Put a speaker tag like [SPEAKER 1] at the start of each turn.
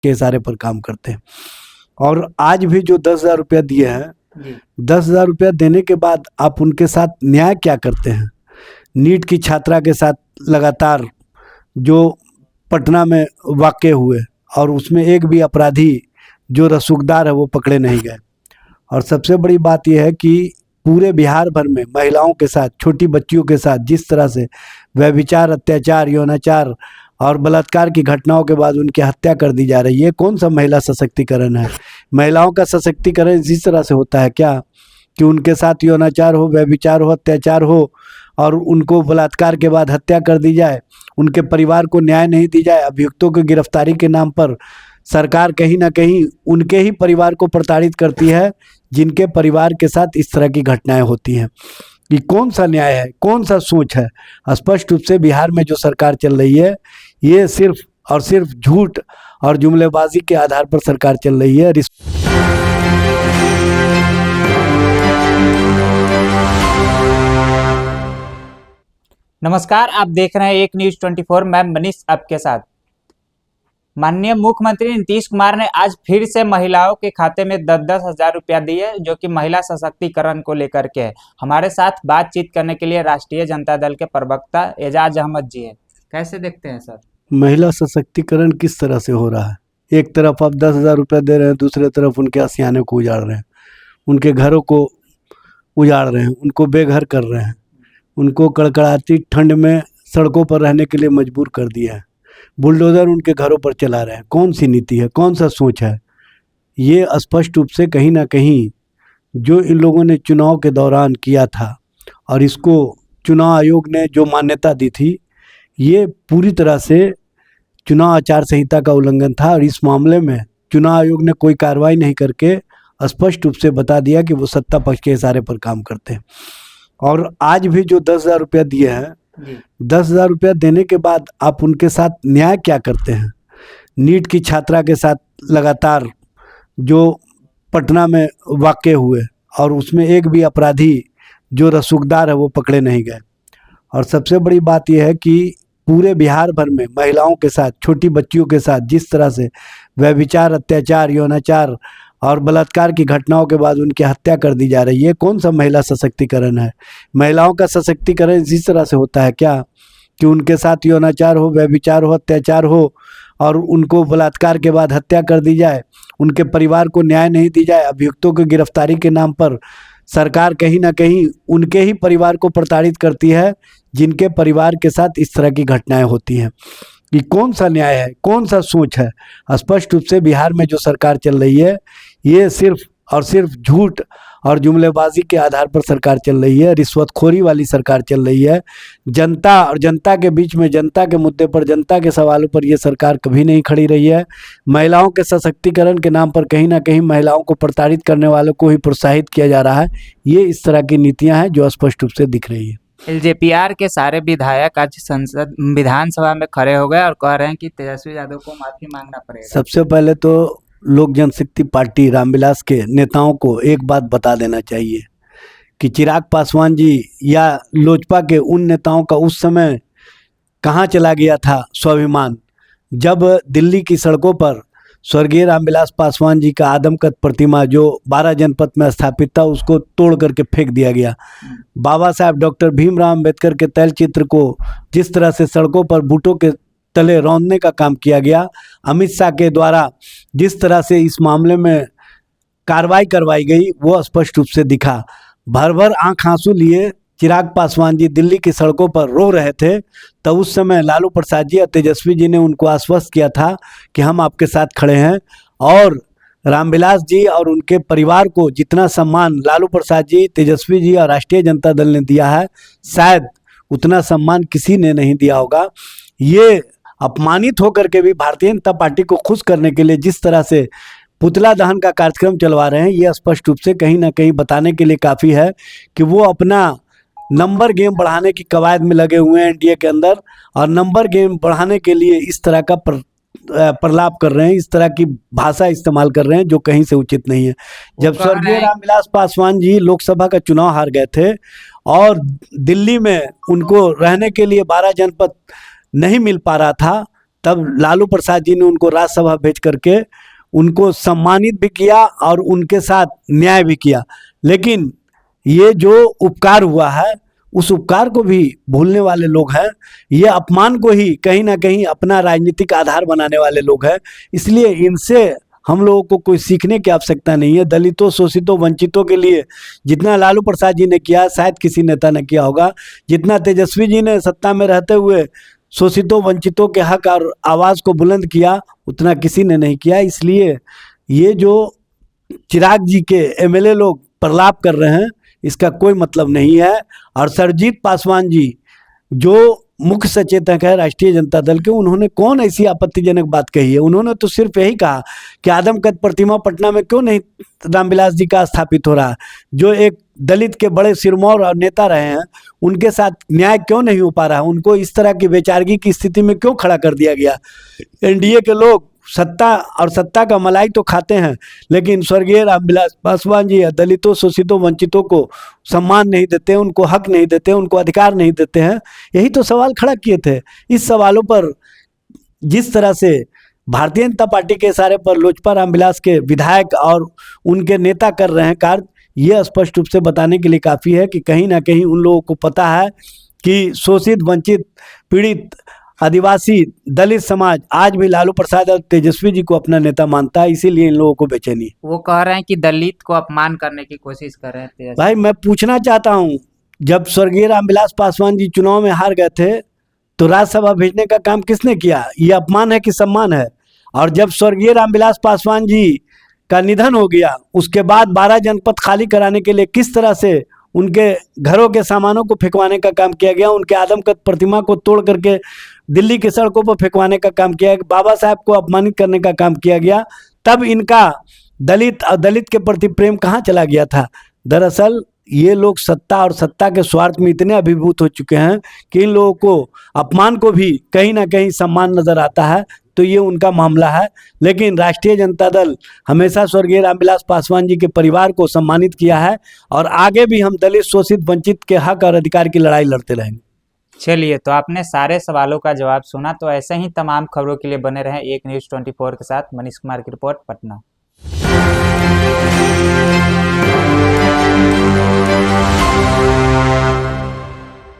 [SPEAKER 1] के इशारे पर काम करते हैं। और आज भी जो 10,000 रुपया दिए हैं, 10,000 रुपया देने के बाद आप उनके साथ न्याय क्या करते हैं? नीट की छात्रा के साथ लगातार जो पटना में वाक़या हुए और उसमें एक भी अपराधी जो रसूखदार है वो पकड़े नहीं गए। और सबसे बड़ी बात यह है कि पूरे बिहार भर में महिलाओं के साथ, छोटी बच्चियों के साथ जिस तरह से व्यभिचार, अत्याचार, यौनाचार और बलात्कार की घटनाओं के बाद उनकी हत्या कर दी जा रही है, कौन सा महिला सशक्तिकरण है? महिलाओं का सशक्तिकरण इसी तरह से होता है क्या कि उनके साथ यौनाचार हो, व्यभिचार हो, अत्याचार हो और उनको बलात्कार के बाद हत्या कर दी जाए, उनके परिवार को न्याय नहीं दी जाए, अभियुक्तों की गिरफ्तारी के नाम पर सरकार कहीं ना कहीं उनके ही परिवार को प्रताड़ित करती है जिनके परिवार के साथ इस तरह की घटनाएं होती हैं। ये कौन सा न्याय है, कौन सा सोच है? स्पष्ट रूप से बिहार में जो सरकार चल रही है ये सिर्फ और सिर्फ झूठ और जुमलेबाजी के आधार पर सरकार चल रही है।
[SPEAKER 2] नमस्कार, आप देख रहे हैं एक न्यूज 24। मैं मनीष आपके साथ। माननीय मुख्यमंत्री नीतीश कुमार ने आज फिर से महिलाओं के खाते में 10-10 हजार रुपया दिए, जो कि महिला सशक्तिकरण को लेकर के है। हमारे साथ बातचीत करने के लिए राष्ट्रीय जनता दल के प्रवक्ता एजाज अहमद जी है। कैसे देखते हैं सर?
[SPEAKER 1] महिला सशक्तिकरण किस तरह से हो रहा है? एक तरफ आप 10,000 रुपया दे रहे हैं, दूसरे तरफ उनके आशियाने को उजाड़ रहे हैं, उनके घरों को उजाड़ रहे हैं, उनको बेघर कर रहे हैं, उनको कड़कड़ाती ठंड में सड़कों पर रहने के लिए मजबूर कर दिया है, बुलडोज़र उनके घरों पर चला रहे हैं। कौन सी नीति है, कौन सा सोच है? ये स्पष्ट रूप से कहीं ना कहीं जो इन लोगों ने चुनाव के दौरान किया था और इसको चुनाव आयोग ने जो मान्यता दी थी, ये पूरी तरह से चुनाव आचार संहिता का उल्लंघन था। और इस मामले में चुनाव आयोग ने कोई कार्रवाई नहीं करके स्पष्ट रूप से बता दिया कि वो सत्ता पक्ष के इशारे पर काम करते हैं। और आज भी जो 10,000 रुपया दिए हैं, 10,000 रुपया देने के बाद आप उनके साथ न्याय क्या करते हैं? नीट की छात्रा के साथ लगातार जो पटना में वाक़या हुए और उसमें एक भी अपराधी जो रसूखदार है वो पकड़े नहीं गए। और सबसे बड़ी बात यह है कि पूरे बिहार भर में महिलाओं के साथ, छोटी बच्चियों के साथ जिस तरह से व्यभिचार, अत्याचार, यौनाचार और बलात्कार की घटनाओं के बाद उनकी हत्या कर दी जा रही है, कौन सा महिला सशक्तिकरण है? महिलाओं का सशक्तिकरण इसी तरह से होता है क्या कि उनके साथ यौनाचार हो, व्यभिचार हो, अत्याचार हो और उनको बलात्कार के बाद हत्या कर दी जाए, उनके परिवार को न्याय नहीं दी जाए, अभियुक्तों की गिरफ्तारी के नाम पर सरकार कहीं ना कहीं उनके ही परिवार को प्रताड़ित करती है जिनके परिवार के साथ इस तरह की घटनाएं होती हैं। ये कौन सा न्याय है, कौन सा सोच है? स्पष्ट रूप से बिहार में जो सरकार चल रही है ये सिर्फ और सिर्फ झूठ और जुमलेबाजी के आधार पर सरकार चल रही है। रिश्वतखोरी वाली सरकार चल रही है। जनता और जनता के बीच में, जनता के मुद्दे पर, जनता के सवालों पर ये सरकार कभी नहीं खड़ी रही है। महिलाओं के सशक्तिकरण के नाम पर कहीं ना कहीं महिलाओं को प्रताड़ित करने वालों को ही प्रोत्साहित किया जा रहा है। ये इस तरह की नीतियाँ हैं जो स्पष्ट रूप से दिख रही है।
[SPEAKER 2] एलजेपीआर के सारे विधायक आज संसद विधानसभा में खड़े हो गए और कह रहे हैं कि तेजस्वी यादव को माफी मांगना पड़ेगा।
[SPEAKER 1] सबसे पहले तो लोक जनशक्ति पार्टी रामविलास के नेताओं को एक बात बता देना चाहिए कि चिराग पासवान जी या लोजपा के उन नेताओं का उस समय कहाँ चला गया था स्वाभिमान, जब दिल्ली की सड़कों पर स्वर्गीय रामविलास पासवान जी का आदमकद प्रतिमा जो 12 जनपद में स्थापित था उसको तोड़ करके फेंक दिया गया। बाबा साहब डॉक्टर भीमराव अंबेडकर के तैल चित्र को जिस तरह से सड़कों पर बूटों के तले रौंदने का काम किया गया, अमित शाह के द्वारा जिस तरह से इस मामले में कार्रवाई करवाई गई, वो स्पष्ट रूप से दिखा। भर भर आंख आंसू लिए चिराग पासवान जी दिल्ली की सड़कों पर रो रहे थे, तब उस समय लालू प्रसाद जी और तेजस्वी जी ने उनको आश्वस्त किया था कि हम आपके साथ खड़े हैं। और रामविलास जी और उनके परिवार को जितना सम्मान लालू प्रसाद जी, तेजस्वी जी और राष्ट्रीय जनता दल ने दिया है, शायद उतना सम्मान किसी ने नहीं दिया होगा। ये अपमानित होकर के भी भारतीय जनता पार्टी को खुश करने के लिए जिस तरह से पुतला दहन का कार्यक्रम चलवा रहे हैं, ये स्पष्ट रूप से कहीं ना कहीं बताने के लिए काफ़ी है कि वो अपना नंबर गेम बढ़ाने की कवायद में लगे हुए हैं एनडीए के अंदर, और नंबर गेम बढ़ाने के लिए इस तरह का प्रलाप कर रहे हैं, इस तरह की भाषा इस्तेमाल कर रहे हैं जो कहीं से उचित नहीं है। जब स्वर्गीय रामविलास पासवान जी लोकसभा का चुनाव हार गए थे और दिल्ली में उनको रहने के लिए 12 जनपद नहीं मिल पा रहा था, तब लालू प्रसाद जी ने उनको राज्यसभा भेज करके उनको सम्मानित भी किया और उनके साथ न्याय भी किया। लेकिन ये जो उपकार हुआ है उस उपकार को भी भूलने वाले लोग हैं। ये अपमान को ही कहीं ना कहीं अपना राजनीतिक आधार बनाने वाले लोग हैं। इसलिए इनसे हम लोगों को कोई सीखने की आवश्यकता नहीं है। दलितों, शोषितों, वंचितों के लिए जितना लालू प्रसाद जी ने किया शायद किसी नेता ने किया होगा, जितना तेजस्वी जी ने सत्ता में रहते हुए शोषितों, वंचितों के हक और आवाज़ को बुलंद किया उतना किसी ने नहीं किया। इसलिए ये जो चिराग जी के एमएलए लोग प्रलाप कर रहे हैं इसका कोई मतलब नहीं है। और सरजीत पासवान जी जो मुख्य सचेतक है राष्ट्रीय जनता दल के, उन्होंने कौन ऐसी आपत्तिजनक बात कही है? उन्होंने तो सिर्फ यही कहा कि आदमकद प्रतिमा पटना में क्यों नहीं रामविलास जी का स्थापित हो रहा, जो एक दलित के बड़े सिरमौर और नेता रहे हैं उनके साथ न्याय क्यों नहीं हो पा रहा, उनको इस तरह की बेचारगी की स्थिति में क्यों खड़ा कर दिया गया। एनडीए के लोग सत्ता और सत्ता का मलाई तो खाते हैं, लेकिन स्वर्गीय रामविलास पासवान जी दलितों, शोषितों, वंचितों को सम्मान नहीं देते, उनको हक नहीं देते, उनको अधिकार नहीं देते हैं। यही तो सवाल खड़ा किए थे। इस सवालों पर जिस तरह से भारतीय जनता पार्टी के इशारे पर लोजपा रामविलास के विधायक और उनके नेता कर रहे हैं कार्य, ये स्पष्ट रूप से बताने के लिए काफ़ी है कि कहीं ना कहीं उन लोगों को पता है कि शोषित, वंचित, पीड़ित, आदिवासी, दलित समाज आज भी लालू प्रसाद और तेजस्वी जी को अपना नेता मानता है। इसीलिए इन लोगों को बेचैनी है।
[SPEAKER 2] वो कह रहे हैं कि दलित को अपमान करने की कोशिश कर रहे हैं तेजस्वी।
[SPEAKER 1] भाई मैं पूछना चाहता हूँ, जब स्वर्गीय रामविलास पासवान जी चुनाव में हार गए थे तो राज्यसभा भेजने का काम किसने किया? ये अपमान है कि सम्मान है? और जब स्वर्गीय रामविलास पासवान जी का निधन हो गया उसके बाद 12 जनपद खाली कराने के लिए किस तरह से उनके घरों के सामानों को फेंकवाने का काम किया गया, उनके आदमकद प्रतिमा को तोड़ करके दिल्ली की सड़कों पर फेंकवाने का काम किया गया, बाबा साहब को अपमानित करने का काम किया गया, तब इनका दलित और दलित के प्रति प्रेम कहाँ चला गया था? दरअसल ये लोग सत्ता और सत्ता के स्वार्थ में इतने अभिभूत हो चुके हैं कि इन लोगों को अपमान को भी कहीं ना कहीं सम्मान नजर आता है। तो ये उनका मामला है। लेकिन राष्ट्रीय जनता दल हमेशा स्वर्गीय रामविलास पासवान जी के परिवार को सम्मानित किया है और आगे भी हम दलित, शोषित, वंचित के हक और अधिकार की लड़ाई लड़ते रहेंगे।
[SPEAKER 2] चलिए, तो आपने सारे सवालों का जवाब सुना। तो ऐसे ही तमाम खबरों के लिए बने रहें एक न्यूज़ 24 के साथ। मनीष कुमार की रिपोर्ट, पटना।